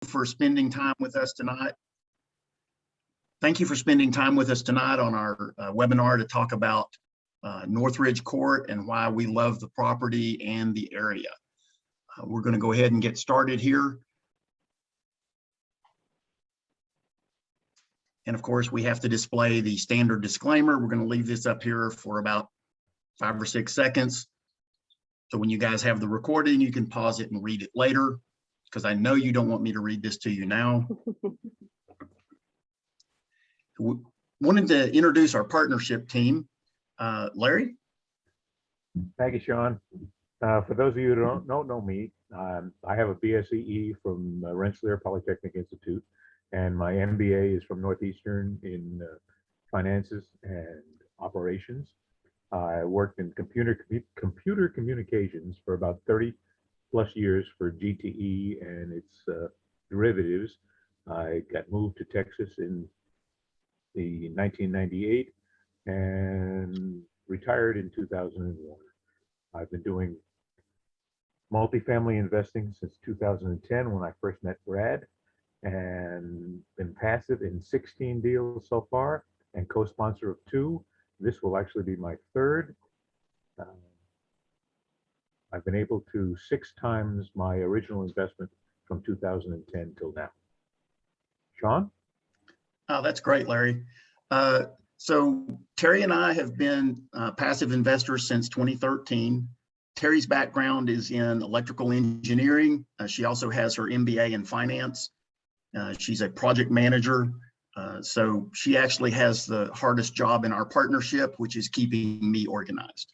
for spending time with us tonight. Thank you for spending time with us tonight on our webinar to talk about Northridge Court and why we love the property and the area. We're going to go ahead and get started here. And of course, we have to display the standard disclaimer. We're going to leave this up here for about 5 or 6 seconds. So when you guys have the recording, you can pause it and read it later, because I know you don't want me to read this to you now. Wanted to introduce our partnership team. Larry? Thank you, Sean. For those of you who don't know me, I have a BSEE from Rensselaer Polytechnic Institute, and my MBA is from Northeastern in finances and operations. I worked in computer communications for about 30 plus years for GTE and its derivatives. I got moved to Texas in 1998 and retired in 2001. I've been doing multifamily investing since 2010 when I first met Brad, and been passive in 16 deals so far and co-sponsor of 2. This will actually be my 3rd. I've been able to 6 times my original investment from 2010 till now. Sean? Oh, that's great, Larry. So Terry and I have been passive investors since 2013. Terry's background is in electrical engineering. She also has her MBA in finance. She's a project manager. So she actually has the hardest job in our partnership, which is keeping me organized.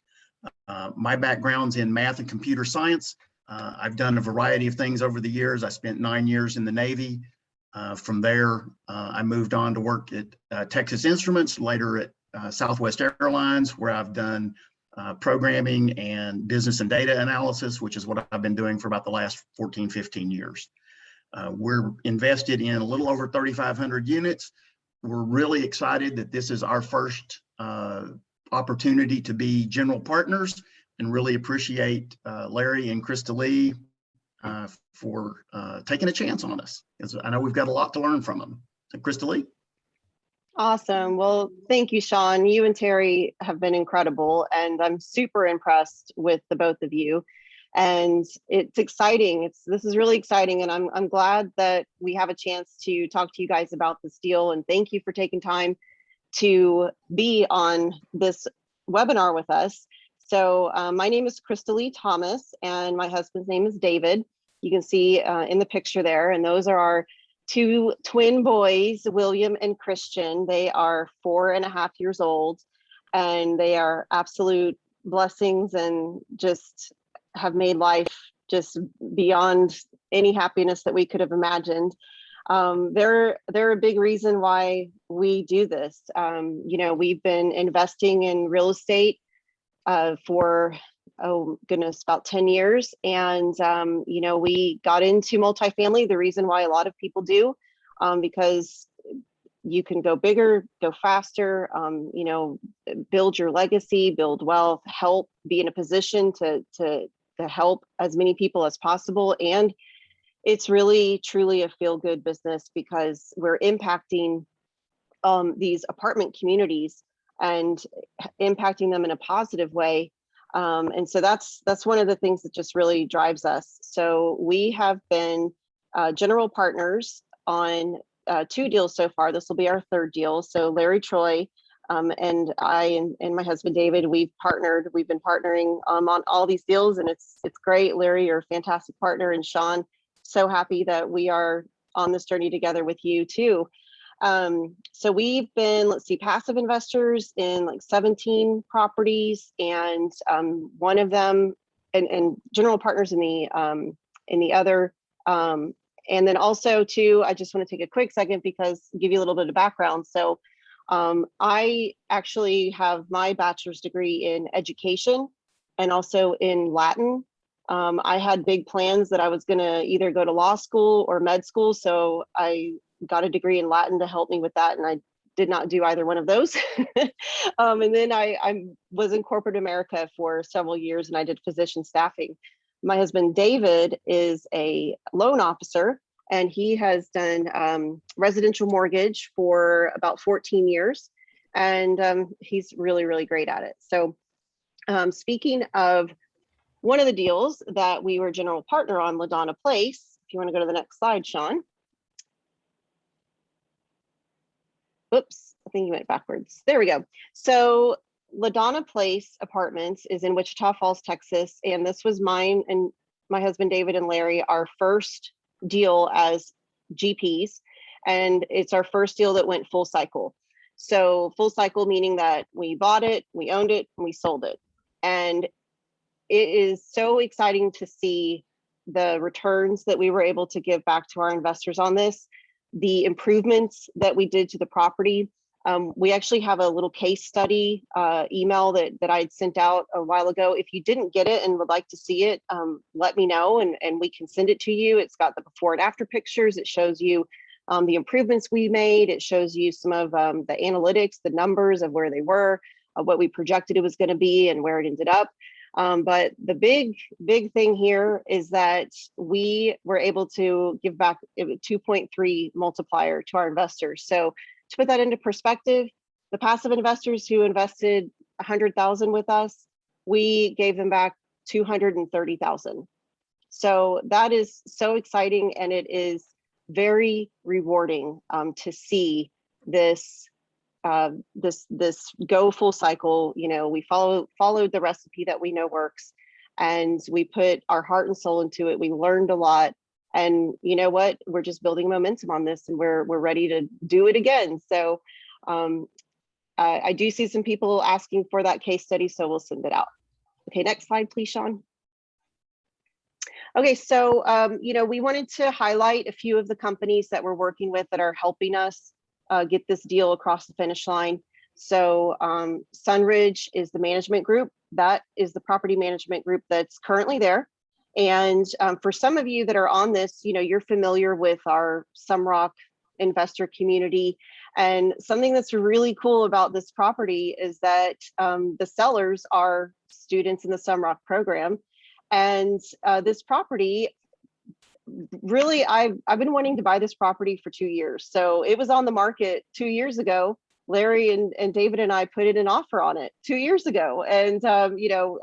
My background's in math and computer science. I've done a variety of things over the years. I spent 9 years in the Navy. From there, I moved on to work at Texas Instruments, later at Southwest Airlines, where I've done programming and business and data analysis, which is what I've been doing for about the last 14, 15 years. We're invested in a little over 3,500 units. We're really excited that this is our first opportunity to be general partners, and really appreciate Larry and Krista Lee for taking a chance on us, because I know we've got a lot to learn from them. So Krista Lee. Awesome. Well, thank you, Sean. You and Terry have been incredible, and I'm super impressed with the both of you. And it's exciting. This is really exciting, and I'm glad that we have a chance to talk to you guys about this deal. And thank you for taking time to be on this webinar with us. So my name is Krista Lee Thomas, and my husband's name is David. You can see in the picture there, and those are our 2 twin boys, William and Christian. They are 4.5 years old, and they are absolute blessings and just have made life just beyond any happiness that we could have imagined. They're a big reason why we do this. You know, we've been investing in real estate for, oh goodness, about 10 years. And, you know, we got into multifamily, the reason why a lot of people do, because you can go bigger, go faster, you know, build your legacy, build wealth, help, be in a position to help as many people as possible. And it's really, truly a feel-good business, because we're impacting these apartment communities and impacting them in a positive way. And so that's one of the things that just really drives us. So we have been general partners on 2 deals so far. This will be our 3rd deal. So Larry Troy and I and my husband David, we've been partnering on all these deals, and it's great. Larry, you're a fantastic partner, and Sean, so happy that we are on this journey together with you too. So we've been, passive investors in like 17 properties, and one of them, and general partners in the other. And then also too, I just want to take a quick second because give you a little bit of background. So I actually have my bachelor's degree in education and also in Latin. I had big plans that I was going to either go to law school or med school. So I got a degree in Latin to help me with that. And I did not do either one of those. And then I was in corporate America for several years, and I did physician staffing. My husband, David, is a loan officer, and he has done residential mortgage for about 14 years. And he's really, really great at it. So speaking of one of the deals that we were general partner on, LaDonna Place, if you want to go to the next slide, Sean. Oops, I think you went backwards. There we go. So LaDonna Place Apartments is in Wichita Falls, Texas. And this was mine and my husband, David and Larry, our first deal as GPs. And it's our first deal that went full cycle. So full cycle, meaning that we bought it, we owned it, and we sold it. And it is so exciting to see the returns that we were able to give back to our investors on this, the improvements that we did to the property. We actually have a little case study email that I had sent out a while ago. If you didn't get it and would like to see it, let me know and we can send it to you. It's got the before and after pictures. It shows you the improvements we made. It shows you some of the analytics, the numbers of where they were, what we projected it was going to be and where it ended up. But the big thing here is that we were able to give back a 2.3 multiplier to our investors. So to put that into perspective, the passive investors who invested 100,000 with us, we gave them back 230,000. So that is so exciting, and it is very rewarding to see this this go full cycle. You know, we followed the recipe that we know works, and we put our heart and soul into it. We learned a lot, and you know what? We're just building momentum on this, and we're ready to do it again. So I do see some people asking for that case study, so we'll send it out. Okay, next slide, please, Sean. Okay, so you know, we wanted to highlight a few of the companies that we're working with that are helping us get this deal across the finish line. So Northridge is the management group. That is the property management group that's currently there. And for some of you that are on this, you know, you're familiar with our Sumrock investor community. And something that's really cool about this property is that the sellers are students in the Sumrock program. And this property, really, I've been wanting to buy this property for 2 years. So it was on the market 2 years ago. Larry and David and I put in an offer on it 2 years ago. And, you know,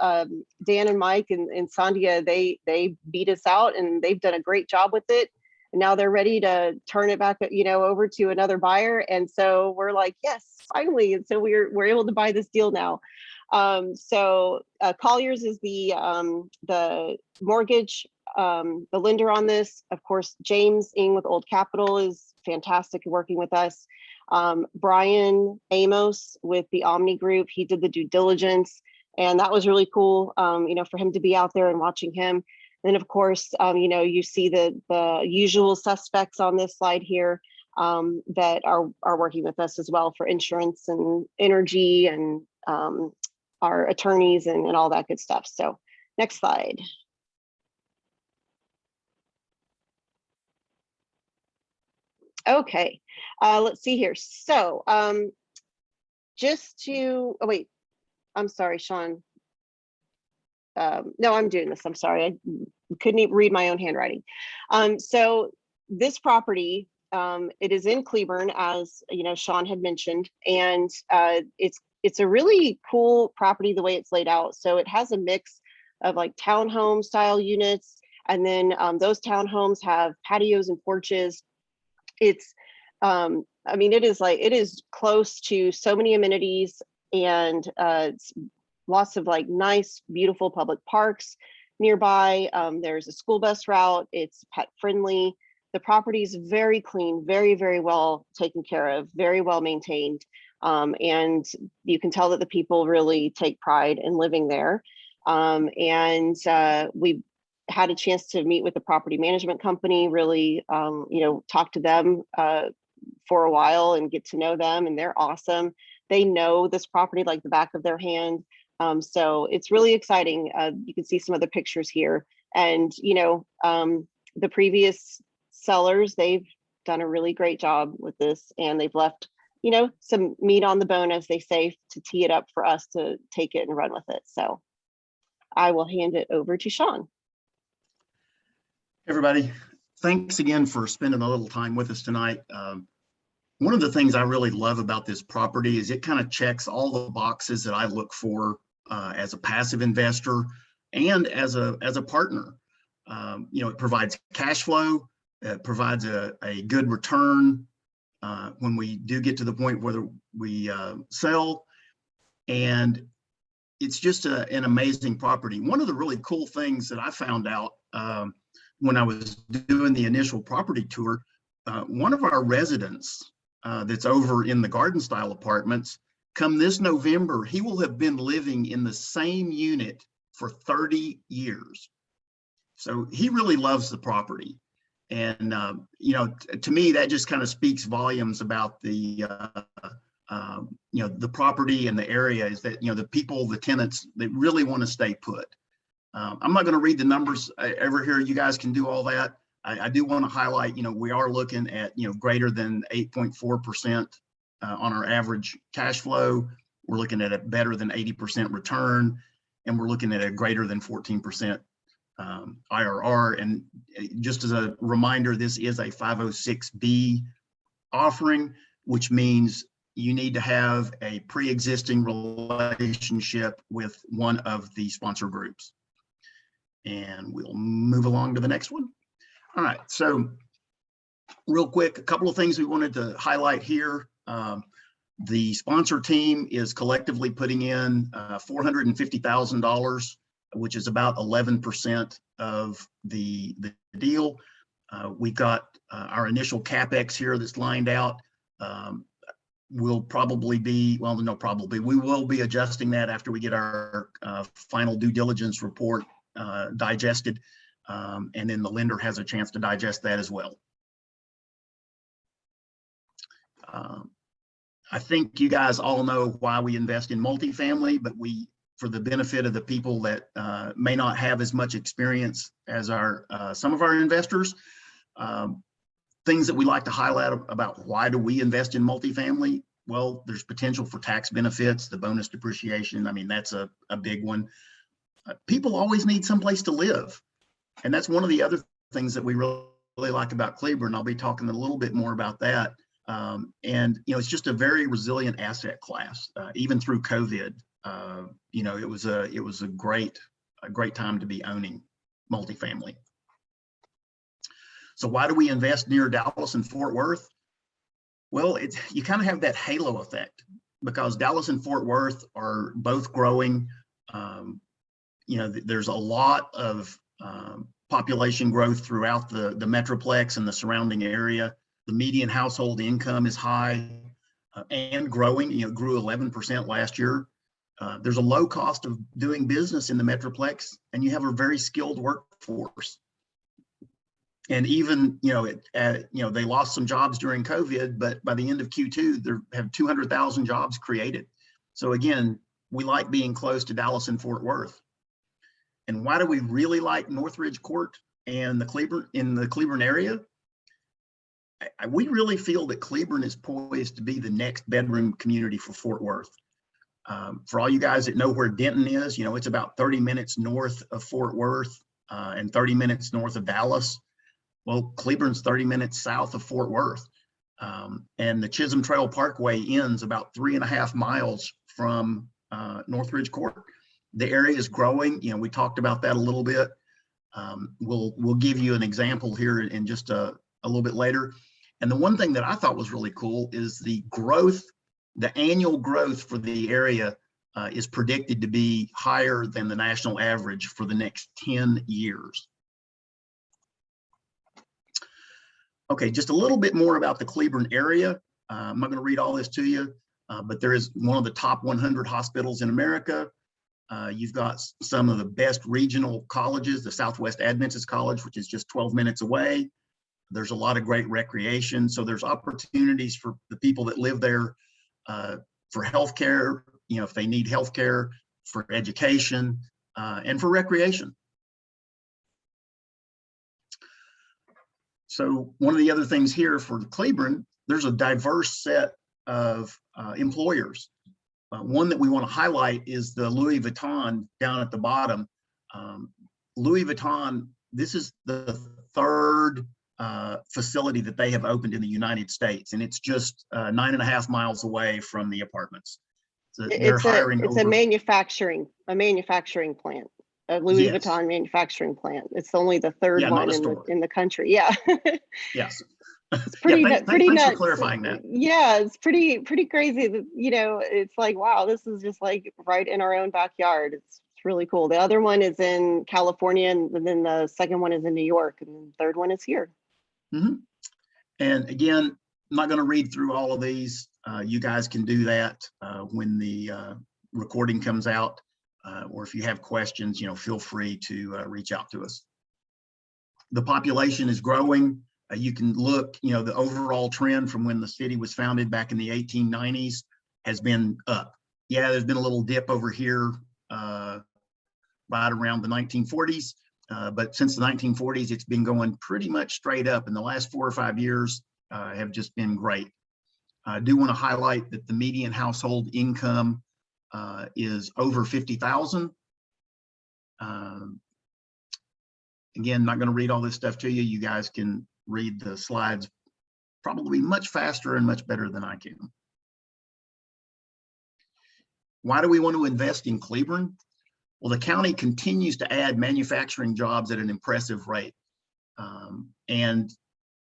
Dan and Mike and Sandia, they beat us out and they've done a great job with it. And now they're ready to turn it back, you know, over to another buyer. And so we're like, yes, finally. And so we're able to buy this deal now. So Colliers is the mortgage, the lender on this. Of course, James Ng with Old Capital is fantastic working with us. Brian Amos with the Omni Group, he did the due diligence, and that was really cool, you know, for him to be out there and watching him. And of course, you know, you see the usual suspects on this slide here that are working with us as well for insurance and energy and our attorneys and all that good stuff. So next slide. Okay, let's see here. So just to, oh wait, I'm sorry, Sean. No, I'm doing this. I'm sorry. I couldn't even read my own handwriting. So this property, it is in Cleburne, as you know, Sean had mentioned, and it's a really cool property the way it's laid out. So it has a mix of like townhome style units, and then those townhomes have patios and porches. It's, I mean, it is close to so many amenities, and it's lots of like nice, beautiful public parks nearby. There's a school bus route. It's pet friendly. The property is very clean, very, very well taken care of, very well maintained. And you can tell that the people really take pride in living there. And we had a chance to meet with the property management company, really, you know, talk to them for a while and get to know them, and they're awesome. They know this property like the back of their hand. So it's really exciting. You can see some of the pictures here, and, you know, the previous sellers, they've done a really great job with this, and they've left, you know, some meat on the bone, as they say, to tee it up for us to take it and run with it. So I will hand it over to Sean. Everybody, thanks again for spending a little time with us tonight. One of the things I really love about this property is it kind of checks all the boxes that I look for as a passive investor and as a partner. It provides cash flow, it provides a good return when we do get to the point where we sell, and it's just an amazing property. One of the really cool things that I found out when I was doing the initial property tour, one of our residents that's over in the garden style apartments, come this November, he will have been living in the same unit for 30 years. So he really loves the property. And, to me, that just kind of speaks volumes about the property and the area, is that, the people, the tenants, they really want to stay put. I'm not going to read the numbers over here. You guys can do all that. I do want to highlight, we are looking at, greater than 8.4% on our average cash flow. We're looking at a better than 80% return, and we're looking at a greater than 14% IRR. And just as a reminder, this is a 506B offering, which means you need to have a pre-existing relationship with one of the sponsor groups. And we'll move along to the next one. All right, so real quick, a couple of things we wanted to highlight here. The sponsor team is collectively putting in $450,000, which is about 11% of the deal. We've got our initial CapEx here that's lined out. Will probably be, well, no, probably, we will be adjusting that after we get our final due diligence report digested, and then the lender has a chance to digest that as well. I think you guys all know why we invest in multifamily, but for the benefit of the people that may not have as much experience as some of our investors, things that we like to highlight about why do we invest in multifamily. Well, there's potential for tax benefits, the bonus depreciation. I mean, that's a big one. People always need someplace to live. And that's one of the other things that we really like about Cleburne. I'll be talking a little bit more about that. It's just a very resilient asset class, even through COVID. It was a great time to be owning multifamily. So why do we invest near Dallas and Fort Worth? Well, you kind of have that halo effect because Dallas and Fort Worth are both growing. There's a lot of population growth throughout the Metroplex and the surrounding area. The median household income is high and growing, grew 11% last year. There's a low cost of doing business in the Metroplex, and you have a very skilled workforce. And even, they lost some jobs during COVID, but by the end of Q2, they have 200,000 jobs created. So again, we like being close to Dallas and Fort Worth. And why do we really like Northridge Court and the Cleburne area? We really feel that Cleburne is poised to be the next bedroom community for Fort Worth. For all you guys that know where Denton is, it's about 30 minutes north of Fort Worth and 30 minutes north of Dallas. Well, Cleburne's 30 minutes south of Fort Worth. And the Chisholm Trail Parkway ends about 3.5 miles from Northridge Court. The area is growing. We talked about that a little bit. We'll give you an example here in just a little bit later. And the one thing that I thought was really cool is the annual growth for the area is predicted to be higher than the national average for the next 10 years. Okay, just a little bit more about the Cleburne area. I'm not going to read all this to you, but there is one of the top 100 hospitals in America. You've got some of the best regional colleges, the Southwest Adventist College, which is just 12 minutes away. There's a lot of great recreation. So there's opportunities for the people that live there for healthcare, if they need healthcare, for education, and for recreation. So one of the other things here for Cleburne, there's a diverse set of employers. One that we want to highlight is the Louis Vuitton down at the bottom. Louis Vuitton, this is the third facility that they have opened in the United States, and it's just 9.5 miles away from the apartments. So they're hiring it's over. a manufacturing plant, a Louis Yes. Vuitton manufacturing plant. It's only the third Yeah, not one a in store. the country. Yeah. Yes. It's pretty Yeah, pretty thanks for nuts. clarifying that. Yeah, it's pretty crazy that, it's like, wow, this is just like right in our own backyard. It's really cool. The other one is in California, and then the second one is in New York, and the third one is here. Mm-hmm. And again, I'm not going to read through all of these. You guys can do that when the recording comes out, or if you have questions, feel free to reach out to us. The population is growing. You can look, the overall trend from when the city was founded back in the 1890s has been up. Yeah, there's been a little dip over here right around the 1940s. But since the 1940s, it's been going pretty much straight up. And the last 4 or 5 years have just been great. I do want to highlight that the median household income is over 50,000. Again, not going to read all this stuff to you. You guys can read the slides probably much faster and much better than I can. Why do we want to invest in Cleburne? Well, the county continues to add manufacturing jobs at an impressive rate. And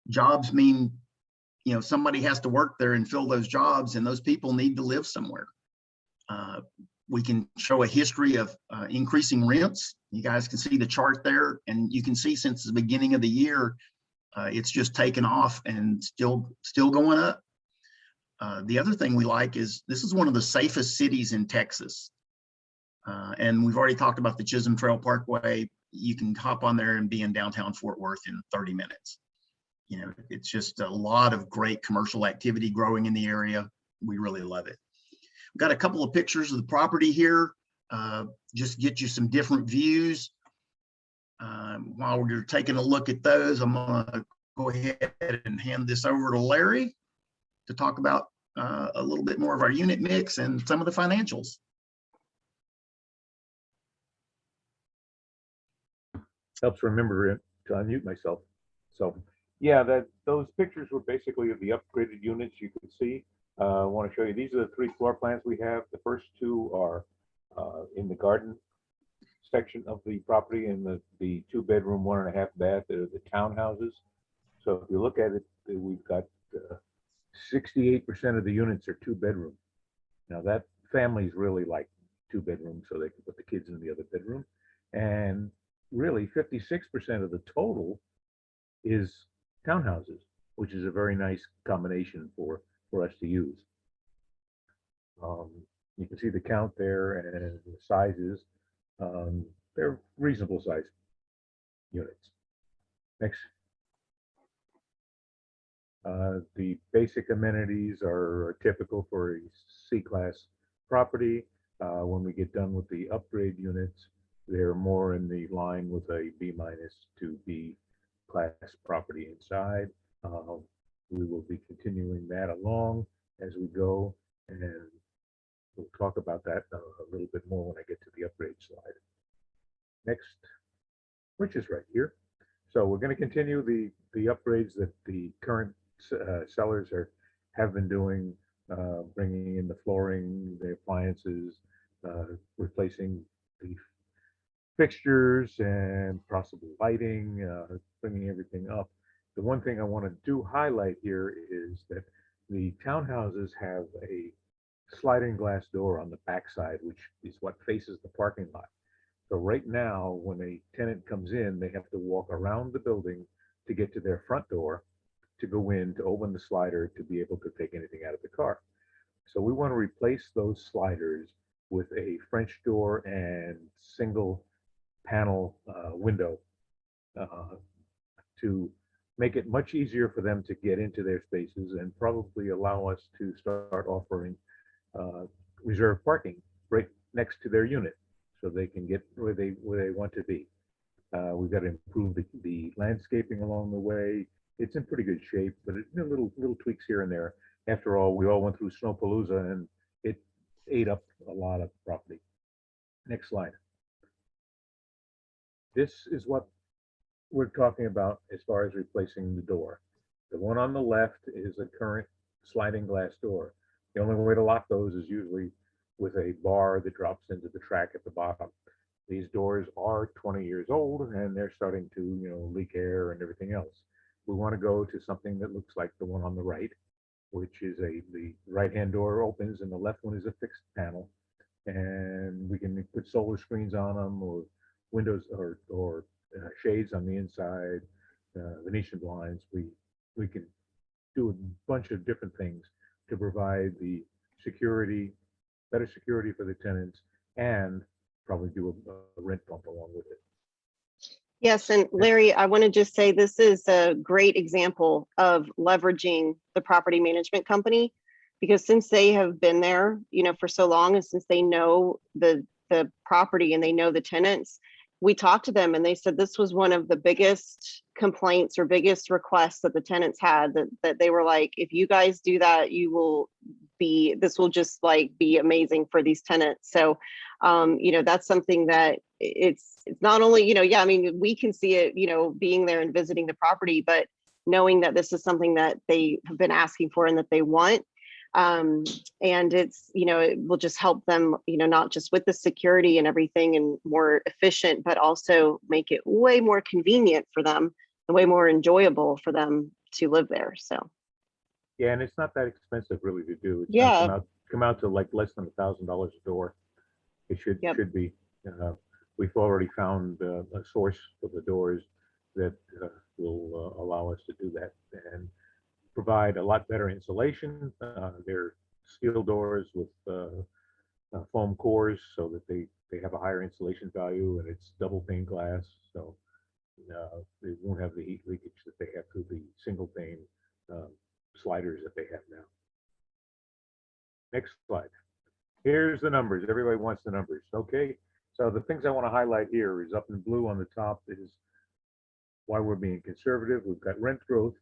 jobs mean, somebody has to work there and fill those jobs, and those people need to live somewhere. We can show a history of increasing rents. You guys can see the chart there, and you can see since the beginning of the year, it's just taken off and still going up. The other thing we like is this is one of the safest cities in Texas. And we've already talked about the Chisholm Trail Parkway. You can hop on there and be in downtown Fort Worth in 30 minutes. It's just a lot of great commercial activity growing in the area. We really love it. We've got a couple of pictures of the property here, just get you some different views. While we're taking a look at those, I'm gonna go ahead and hand this over to Larry to talk about a little bit more of our unit mix and some of the financials. Helps remember to unmute myself. So yeah, those pictures were basically of the upgraded units you could see. I want to show you, these are the 3 floor plans we have. The first 2 are in the garden section of the property, and the 2-bedroom, 1.5 bath, they're the townhouses. So if you look at it, we've got 68% of the units are 2-bedroom. Now that families really like 2 bedrooms, so they can put the kids in the other bedroom. And really 56% of the total is townhouses, which is a very nice combination for us to use. You can see the count there and the sizes. They're reasonable size units. Next. The basic amenities are typical for a C-class property. When we get done with the upgrade units, they're more in the line with a B- to B class property inside. We will be continuing that along as we go, and we'll talk about that a little bit more when I get to the upgrade slide. Next, which is right here. So we're going to continue the upgrades that the current sellers have been doing, bringing in the flooring, the appliances, replacing the fixtures and possible lighting, bringing everything up. The one thing I want to highlight here is that the townhouses have a sliding glass door on the backside, which is what faces the parking lot. So right now, when a tenant comes in, they have to walk around the building to get to their front door, to go in, to open the slider, to be able to take anything out of the car. So we want to replace those sliders with a French door and single panel window to make it much easier for them to get into their spaces, and probably allow us to start offering reserved parking right next to their unit, so they can get where they want to be. We've got to improve the landscaping along the way. It's in pretty good shape, but little tweaks here and there. After all, we all went through Snowpalooza, and it ate up a lot of property. Next slide. This is what we're talking about as far as replacing the door. The one on the left is a current sliding glass door. The only way to lock those is usually with a bar that drops into the track at the bottom. These doors are 20 years old and they're starting to, leak air and everything else. We want to go to something that looks like the one on the right, which is the right-hand door opens and the left one is a fixed panel. And we can put solar screens on them or windows or shades on the inside, Venetian blinds. We can do a bunch of different things to provide the security, better security for the tenants, and probably do a rent bump along with it. Yes, and Larry, I want to just say this is a great example of leveraging the property management company, because since they have been there, for so long, and since they know the property and they know the tenants, we talked to them and they said this was one of the biggest complaints or biggest requests that the tenants had, that they were like, if you guys do that, this will just like be amazing for these tenants. So that's something that it's not only, we can see it, being there and visiting the property, but knowing that this is something that they have been asking for and that they want. And it's, it will just help them, not just with the security and everything and more efficient, but also make it way more convenient for them and way more enjoyable for them to live there. So. Yeah, and it's not that expensive really to do. It's Yeah. come out to like less than $1,000 a door. It should be. We've already found a source for the doors that will allow us to do that and provide a lot better insulation. They're steel doors with foam cores so that they have a higher insulation value, and it's double pane glass, so they won't have the heat leakage that they have through the single pane sliders that they have now. Next slide. Here's the numbers. Everybody wants the numbers. Okay. So the things I want to highlight here is up in blue on the top is why we're being conservative. We've got rent growth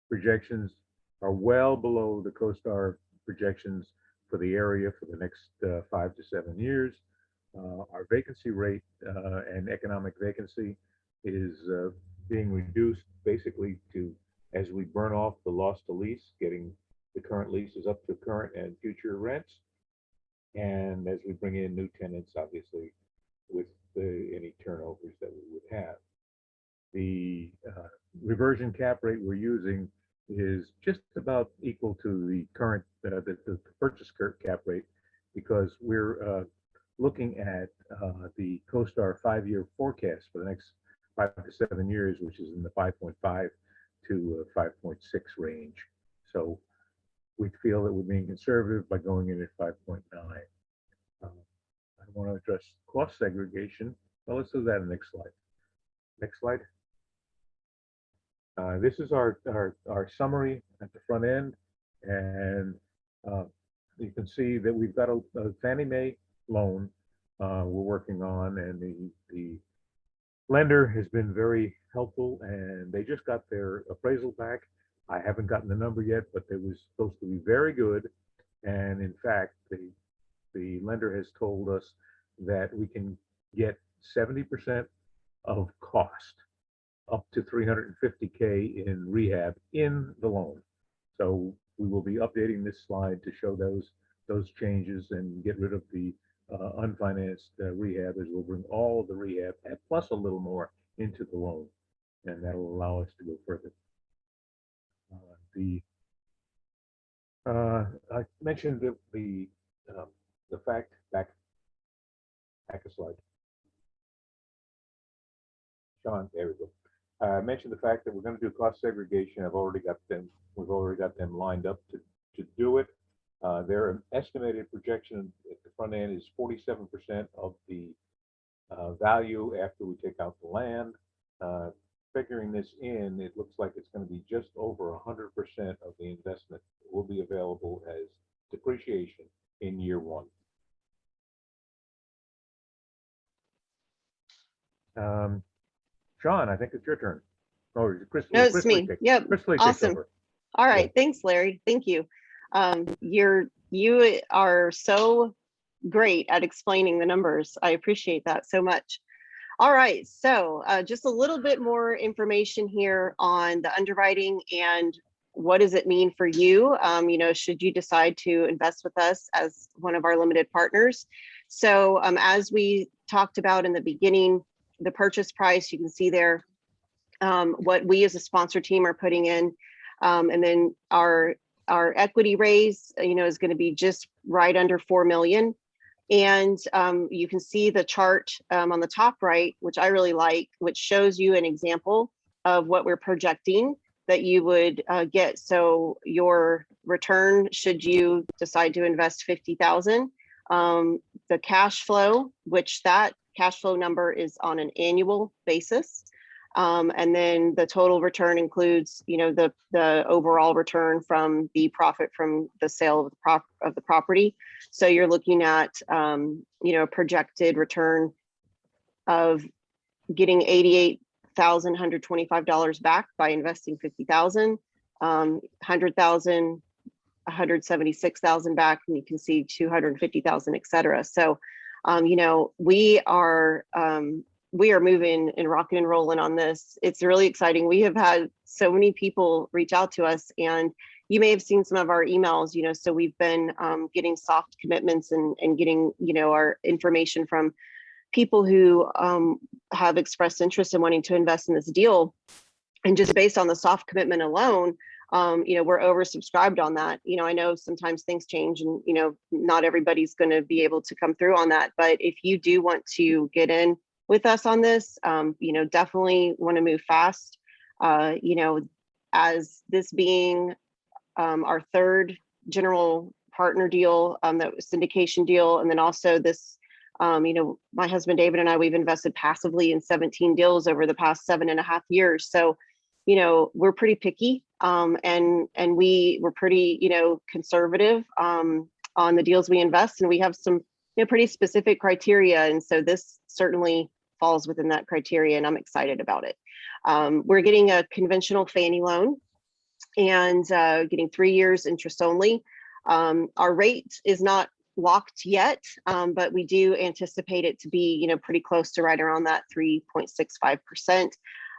projections are well below the CoStar projections for the area for the next 5 to 7 years. Our vacancy rate and economic vacancy is being reduced basically to, as we burn off the loss to lease, getting the current leases up to current and future rents. And as we bring in new tenants, obviously, with any turnovers that we would have. The reversion cap rate we're using is just about equal to the current, the purchase cap rate, because we're looking at the CoStar 5-year forecast for the next 5 to 7 years, which is in the 5.5 to 5.6 range. So we feel that we're being conservative by going in at 5.9. I want to address cost segregation. Well, let's do that in the next slide. Next slide. This is our summary at the front end, and you can see that we've got a Fannie Mae loan we're working on, and the lender has been very helpful, and they just got their appraisal back. I haven't gotten the number yet, but it was supposed to be very good, and in fact, the lender has told us that we can get 70% of cost, up to $350K in rehab in the loan. So we will be updating this slide to show those changes and get rid of the unfinanced rehab, as we'll bring all of the rehab plus a little more into the loan, and that will allow us to go further. I mentioned the fact back a slide. Sean, there we go. I mentioned the fact that we're going to do cost segregation. We've already got them lined up to do it. Their estimated projection at the front end is 47% of the value after we take out the land. Figuring this in, it looks like it's going to be just over 100% of the investment will be available as depreciation in year one. Sean, I think it's your turn. Oh, Chris. No, it's me. Yep. Awesome. All right. Yeah. Thanks, Larry. Thank you. You are so great at explaining the numbers. I appreciate that so much. All right, so just a little bit more information here on the underwriting and what does it mean for you, should you decide to invest with us as one of our limited partners. So as we talked about in the beginning, the purchase price, you can see there what we as a sponsor team are putting in. And then our equity raise, is going to be just right under 4 million. And you can see the chart on the top right, which I really like, which shows you an example of what we're projecting that you would get. So your return, should you decide to invest 50,000, the cash flow, which that cash flow number is on an annual basis. And then the total return includes, the overall return from the profit from the sale of the property. So you're looking at, a projected return of getting $88,125 back by investing 50,000, 100,000, 176,000 back, and you can see 250,000, et cetera. So, we are moving and rocking and rolling on this. It's really exciting. We have had so many people reach out to us, and you may have seen some of our emails, so we've been getting soft commitments and getting, our information from people who have expressed interest in wanting to invest in this deal. And just based on the soft commitment alone, we're oversubscribed on that. I know sometimes things change and, not everybody's going to be able to come through on that. But if you do want to get in with us on this, definitely want to move fast. As this being our third general partner deal, that was syndication deal, and then also this, my husband David and I, we've invested passively in 17 deals over the past 7.5 years. So, we're pretty picky, and we're pretty, conservative on the deals we invest, and we have some pretty specific criteria. And so this certainly falls within that criteria, and I'm excited about it. We're getting a conventional Fannie loan and getting 3 years interest only. Our rate is not locked yet, but we do anticipate it to be, pretty close to right around that 3.65%.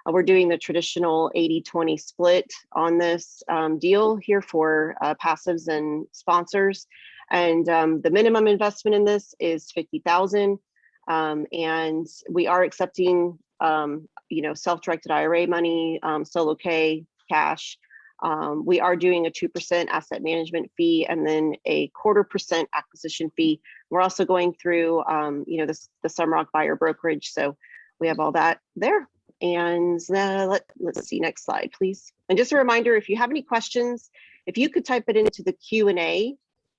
We're doing the traditional 80-20 split on this deal here for passives and sponsors. And the minimum investment in this is 50,000. And we are accepting, self-directed IRA money, solo K, cash. We are doing a 2% asset management fee and then a 0.25% acquisition fee. We're also going through, the Sunrock buyer brokerage. So we have all that there. And let's see, next slide, please. And just a reminder, if you have any questions, if you could type it into the Q&A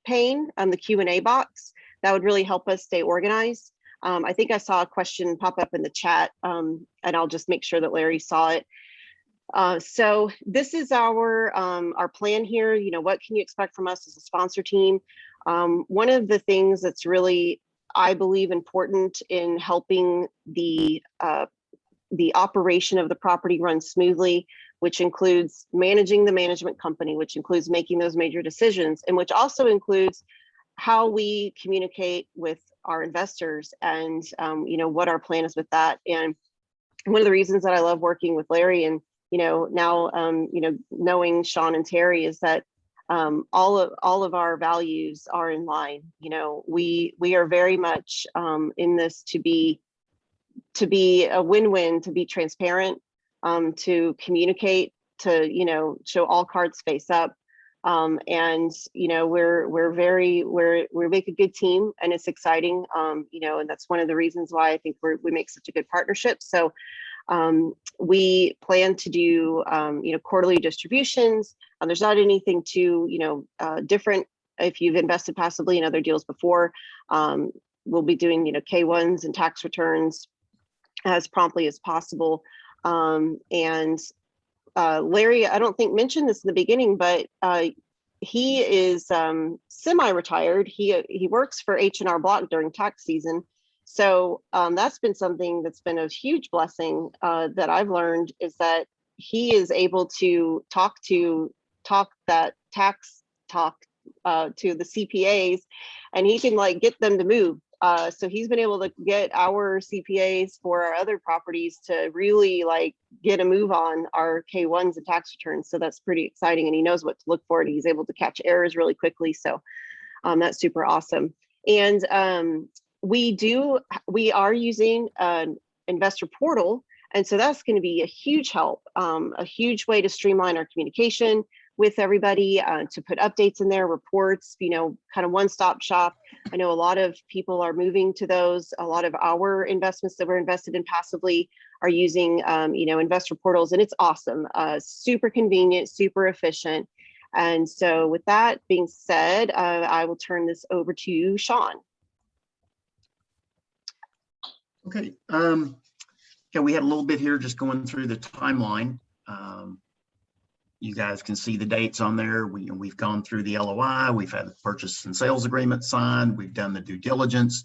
pane, the Q&A box, that would really help us stay organized. I think I saw a question pop up in the chat, and I'll just make sure that Larry saw it. So this is our plan here. What can you expect from us as a sponsor team? One of the things that's really, I believe, important in helping the operation of the property run smoothly, which includes managing the management company, which includes making those major decisions, and which also includes how we communicate with our investors and what our plan is with that. And one of the reasons that I love working with Larry and now knowing Sean and Terry is that all of our values are in line. We are very much in this to be a win-win, to be transparent, to communicate, to show all cards face up. And we make a good team, and it's exciting. And that's one of the reasons why I think we make such a good partnership. So we plan to do quarterly distributions. There's not anything too different. If you've invested passively in other deals before, we'll be doing K1s and tax returns as promptly as possible. And Larry, I don't think mentioned this in the beginning, but he is semi-retired. He works for H&R Block during tax season. So that's been something that's been a huge blessing that I've learned, is that he is able to talk that tax talk to the CPAs, and he can get them to move. So he's been able to get our CPAs for our other properties to really like get a move on our K1s and tax returns. So that's pretty exciting. And he knows what to look for, and he's able to catch errors really quickly. So that's super awesome. And we are using an investor portal. And so that's going to be a huge help, a huge way to streamline our communication with everybody, to put updates in there, reports, kind of one-stop shop. I know a lot of people are moving to those. A lot of our investments that we're invested in passively are using, investor portals, and it's awesome. Super convenient, super efficient. And so with that being said, I will turn this over to Sean. Okay. Yeah, we had a little bit here just going through the timeline. You guys can see the dates on there. We've gone through the LOI. We've had the purchase and sales agreement signed. We've done the due diligence.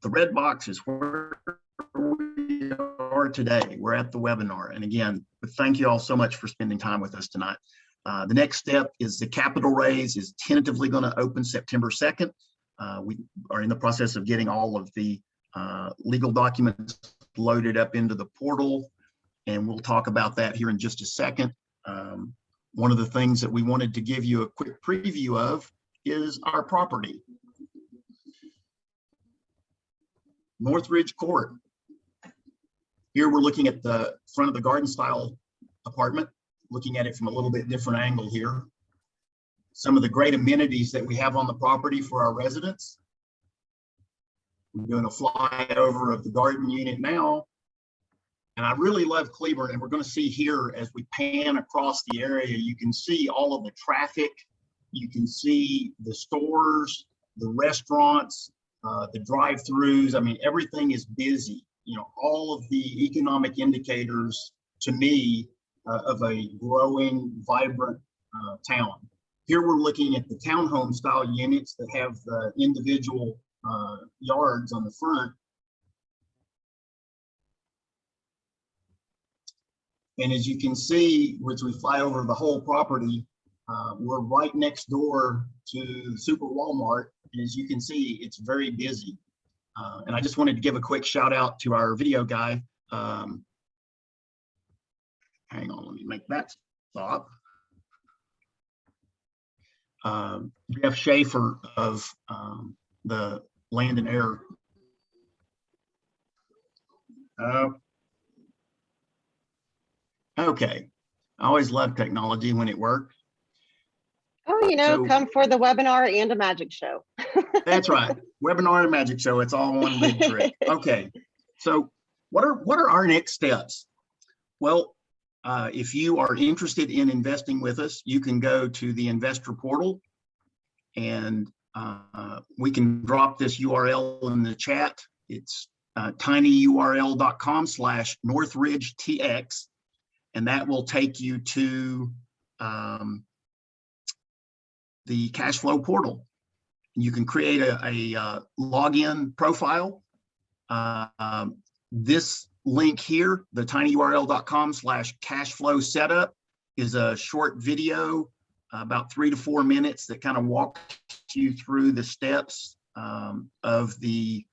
The red box is where we are today. We're at the webinar. And again, thank you all so much for spending time with us tonight. The next step is the capital raise is tentatively going to open September 2nd. We are in the process of getting all of the legal documents loaded up into the portal, and we'll talk about that here in just a second. One of the things that we wanted to give you a quick preview of is our property. Northridge Court. Here we're looking at the front of the garden style apartment, looking at it from a little bit different angle here. Some of the great amenities that we have on the property for our residents. We're doing a flyover of the garden unit now. And I really love Cleburne, and we're going to see here as we pan across the area, you can see all of the traffic. You can see the stores, the restaurants, the drive-throughs. I mean, everything is busy. All of the economic indicators to me of a growing, vibrant town. Here we're looking at the townhome style units that have the individual yards on the front. And as you can see, as we fly over the whole property, we're right next door to Super Walmart. And as you can see, it's very busy. And I just wanted to give a quick shout out to our video guy. Hang on, let me make that stop. Jeff Schaefer of the Land and Air. Okay, I always love technology when it works. Oh, come for the webinar and a magic show. That's right, webinar and magic show. It's all one big trick. Okay, so what are our next steps? Well, if you are interested in investing with us, you can go to the investor portal, and we can drop this URL in the chat. It's tinyurl.com/NorthridgeTX. And that will take you to the cash flow portal. You can create a login profile. This link here, the tinyurl.com/cashflow setup, is a short video, about 3 to 4 minutes, that kind of walks you through the steps of the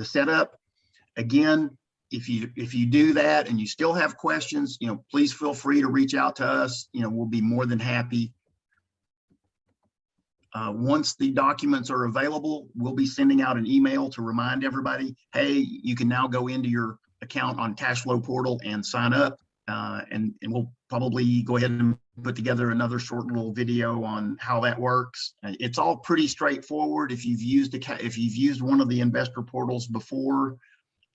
setup. Again, if you do that and you still have questions, please feel free to reach out to us. We'll be more than happy. Once the documents are available, we'll be sending out an email to remind everybody, hey, you can now go into your account on Cashflow Portal and sign up. And we'll probably go ahead and put together another short little video on how that works. It's all pretty straightforward. If you've used one of the investor portals before,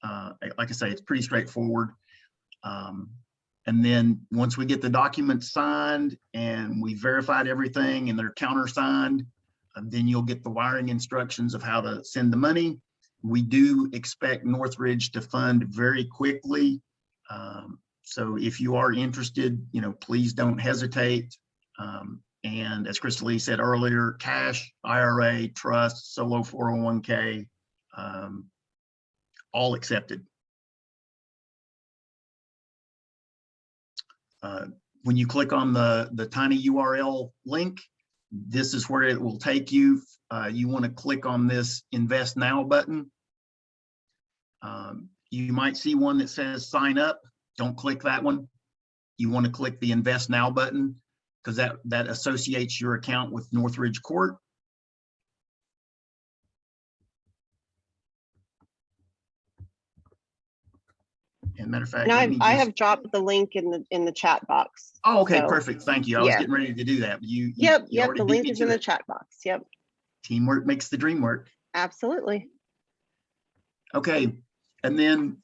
like I say, it's pretty straightforward. And then once we get the documents signed and we verified everything and they're countersigned, then you'll get the wiring instructions of how to send the money. We do expect Northridge to fund very quickly. So if you are interested, please don't hesitate. And as Crystal Lee said earlier, cash, IRA, trust, solo 401k, all accepted. When you click on the tiny URL link, this is where it will take you. You want to click on this Invest Now button. You might see one that says sign up. Don't click that one. You want to click the Invest Now button because that associates your account with Northridge Court. And matter of fact, And I have dropped the link in the chat box. Oh, okay, So, perfect. Thank you. I was getting ready to do that. Yep. The link is in the chat box. Yep. Teamwork makes the dream work. Absolutely. Okay, and then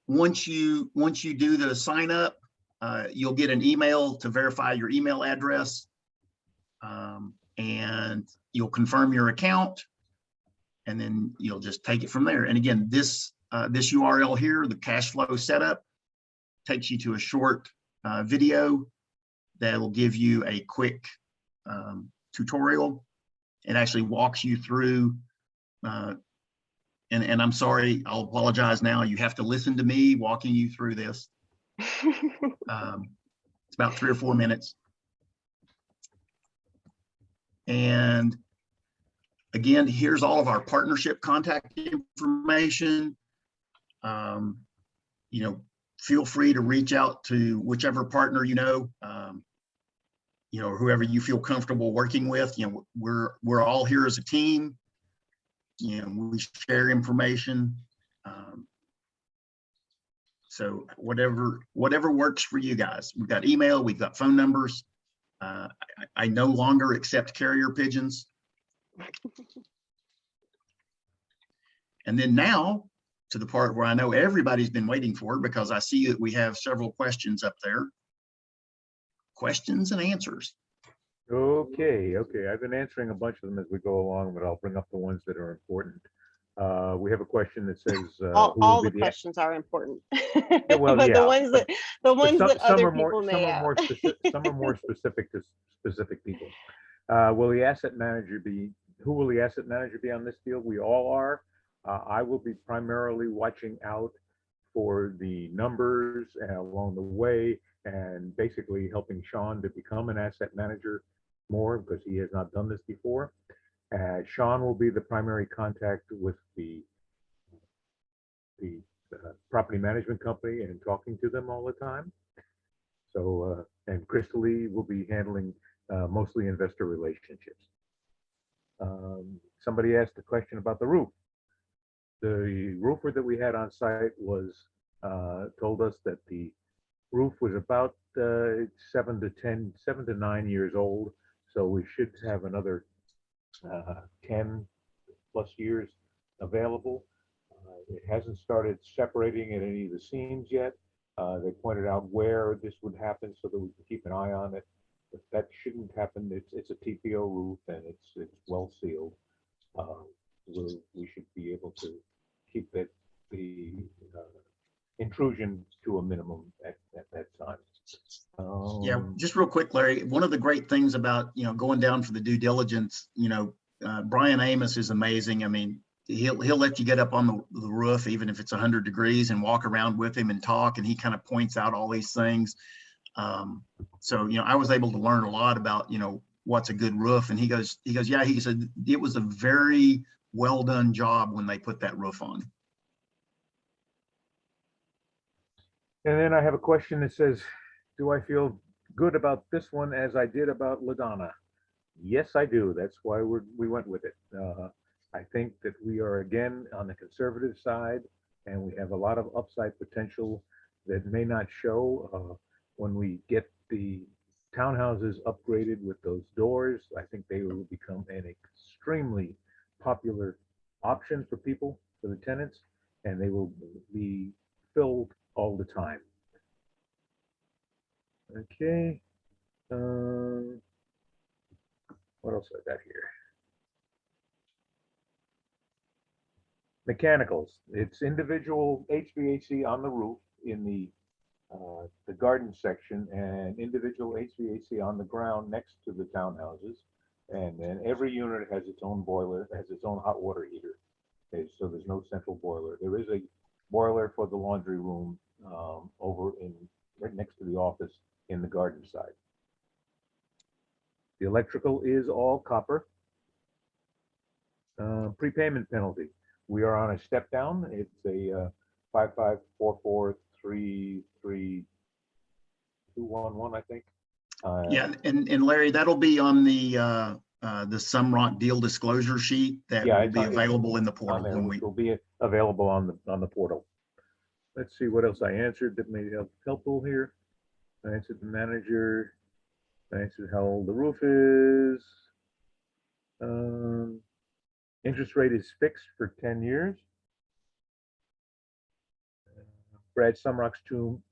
once you do the sign up, you'll get an email to verify your email address, and you'll confirm your account, and then you'll just take it from there. And again, this URL here, the cash flow setup, takes you to a short video that will give you a quick tutorial. It actually walks you through, and I'm sorry, I'll apologize now. You have to listen to me walking you through this. It's about 3 or 4 minutes. And again, here's all of our partnership contact information. Feel free to reach out to whichever partner whoever you feel comfortable working with. We're all here as a team. We share information. So whatever works for you guys. We've got email, we've got phone numbers. I no longer accept carrier pigeons. And then now to the part where I know everybody's been waiting for, because I see that we have several questions up there. Questions and answers. Okay. I've been answering a bunch of them as we go along, but I'll bring up the ones that are important. We have a question that says all the questions are important. Yeah, well, but yeah, the ones that other people may have. Some are more specific to specific people. Who will the asset manager be on this deal? We all are. I will be primarily watching out for the numbers along the way, and basically helping Sean to become an asset manager more, because he has not done this before. Sean will be the primary contact with the property management company and talking to them all the time. So, and Crystal Lee will be handling mostly investor relationships. Somebody asked a question about the roof. The roofer that we had on site told us that the roof was about 7 to 9 years old. So we should have another 10 plus years available. It hasn't started separating at any of the seams yet. They pointed out where this would happen so that we can keep an eye on it. But that shouldn't happen. It's a TPO roof and it's well sealed. We should be able to keep the intrusion to a minimum at that time. Yeah, just real quick, Larry. One of the great things about going down for the due diligence, Brian Amos is amazing. I mean, he'll let you get up on the roof even if it's 100 degrees and walk around with him and talk, and he kind of points out all these things. So I was able to learn a lot about what's a good roof, and he goes yeah, he said it was a very well done job when they put that roof on. And then I have a question that says, do I feel good about this one as I did about LaDonna? Yes, I do. That's why we went with it. I think that we are again on the conservative side, and we have a lot of upside potential that may not show when we get the townhouses upgraded with those doors. I think they will become an extremely popular option for people, for the tenants, and they will be filled all the time. Okay. What else I got here? Mechanicals. It's individual HVAC on the roof in the garden section, and individual HVAC on the ground next to the townhouses. And then every unit has its own boiler, has its own hot water heater. Okay, so there's no central boiler. There is a boiler for the laundry room over right next to the office in the garden side. The electrical is all copper. Prepayment penalty. We are on a step down. It's a 554433211, I think. Yeah, and Larry, that'll be on the Sumrock deal disclosure sheet that Yeah, will be available in the portal there, when which we. will be available on the portal. Let's see what else I answered that may help helpful here. I answered the manager. I answered how old the roof is. Interest rate is fixed for 10 years. Brad Sumrock's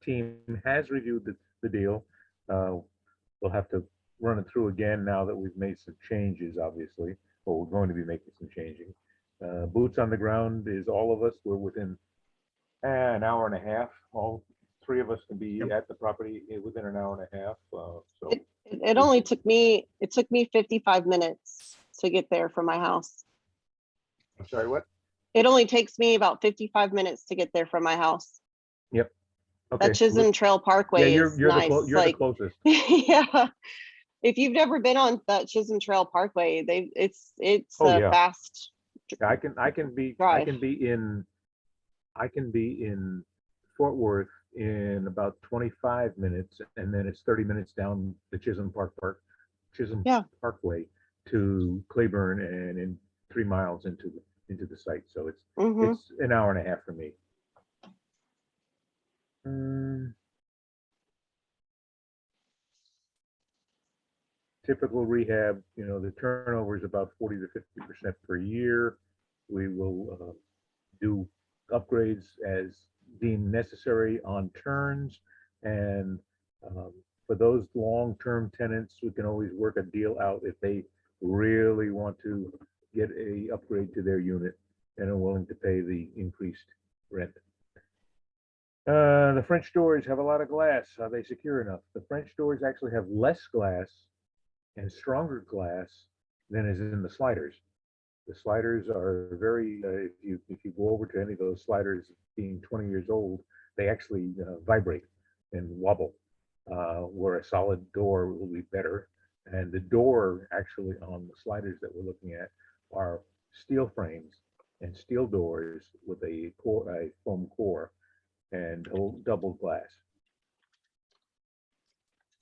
team has reviewed the deal. We'll have to run it through again now that we've made some changes, obviously, or we're going to be making some changing. Boots on the ground is all of us. We're within an hour and a half. All three of us can be at the property within an hour and a half. So it only took me, 55 minutes to get there from my house. I'm sorry, what? It only takes me about 55 minutes to get there from my house. Yep. Okay. That Chisholm Trail Parkway Yeah, is you're nice. the closest. Yeah. If you've never been on that Chisholm Trail Parkway, it's Oh, a yeah. fast I can be drive. I can be in Fort Worth in about 25 minutes, and then it's 30 minutes down the Chisholm Parkway to Claiborne, and in 3 miles into the site. So it's an hour and a half for me. Typical rehab, the turnover is about 40 to 50% per year. We will do upgrades as deemed necessary on turns, and for those long-term tenants, we can always work a deal out if they really want to get a upgrade to their unit and are willing to pay the increased rent. The French doors have a lot of glass. Are they secure enough? The French doors actually have less glass and stronger glass than is in the sliders. The sliders are very, if you go over to any of those sliders being 20 years old, they actually vibrate and wobble, where a solid door will be better. And the door actually on the sliders that we're looking at are steel frames and steel doors with a foam core and double glass.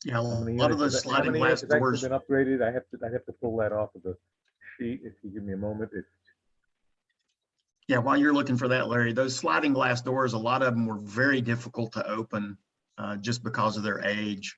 Yeah, a lot of those sliding glass doors have been upgraded. I have to pull that off of the sheet. If you give me a moment. Yeah, while you're looking for that, Larry, those sliding glass doors, a lot of them were very difficult to open just because of their age.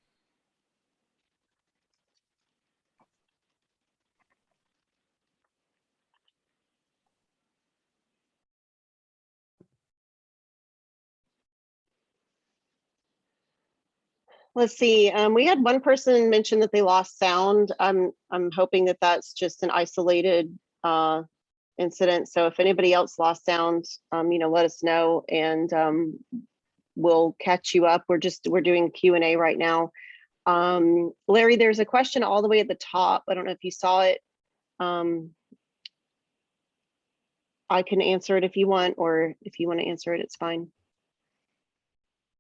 Let's see. We had one person mention that they lost sound. I'm hoping that that's just an isolated incident. So if anybody else lost sound, let us know, and we'll catch you up. We're doing Q&A right now. Larry, there's a question all the way at the top. I don't know if you saw it. I can answer it if you want, or if you want to answer it, it's fine.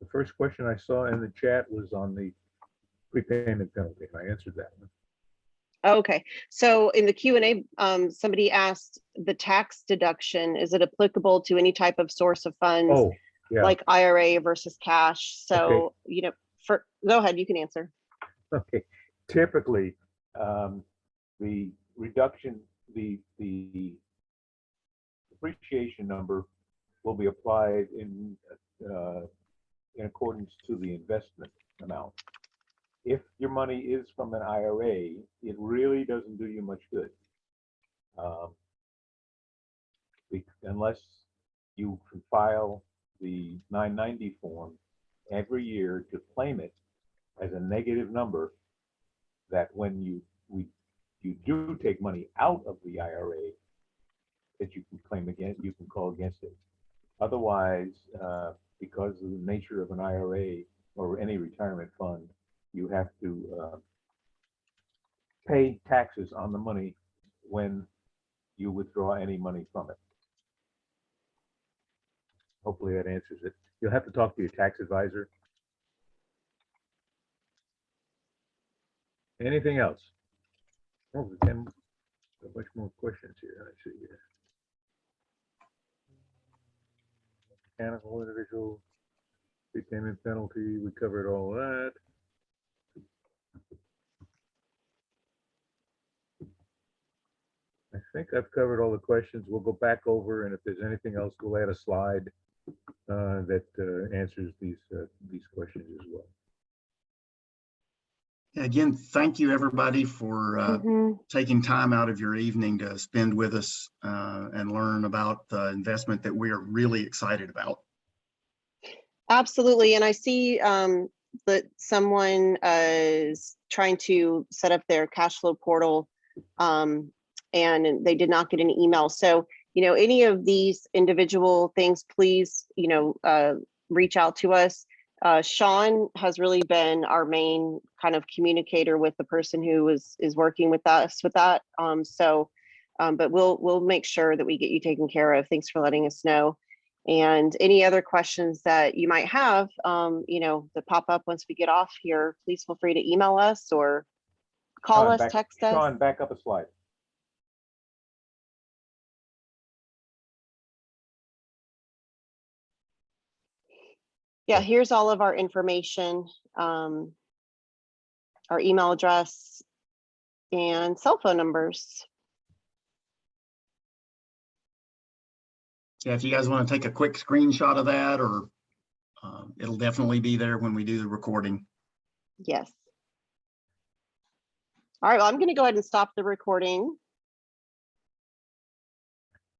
The first question I saw in the chat was on the prepayment penalty, and I answered that one. Okay, so in the Q&A, somebody asked the tax deduction, is it applicable to any type of source of funds? Oh, yeah. Like IRA versus cash? So, okay. Go ahead, you can answer. Okay, typically, the reduction, the depreciation number will be applied in accordance to the investment amount. If your money is from an IRA, it really doesn't do you much good, unless you can file the 990 form every year to claim it as a negative number, that when you do take money out of the IRA, that you can claim against, you can call against it. Otherwise, because of the nature of an IRA or any retirement fund, you have to pay taxes on the money when you withdraw any money from it. Hopefully that answers it. You'll have to talk to your tax advisor. Anything else? Oh, we can, a bunch more questions here. I see here. Mechanical individual, repayment penalty, we covered all that. I think I've covered all the questions. We'll go back over, and if there's anything else, we'll add a slide that answers these questions as well. Again, thank you everybody for taking time out of your evening to spend with us and learn about the investment that we are really excited about. Absolutely. And I see that someone is trying to set up their cash flow portal and they did not get an email. So, you know, any of these individual things, please, you know, reach out to us. Sean has really been our main kind of communicator with the person who is working with us with that. But we'll make sure that we get you taken care of. Thanks for letting us know. And any other questions that you might have, you know, that pop up once we get off here, please feel free to email us or call us, text us. Sean, back up a slide. Yeah, here's all of our information, our email address and cell phone numbers. Yeah, if you guys want to take a quick screenshot of that, or it'll definitely be there when we do the recording. Yes. All right, well, I'm going to go ahead and stop the recording.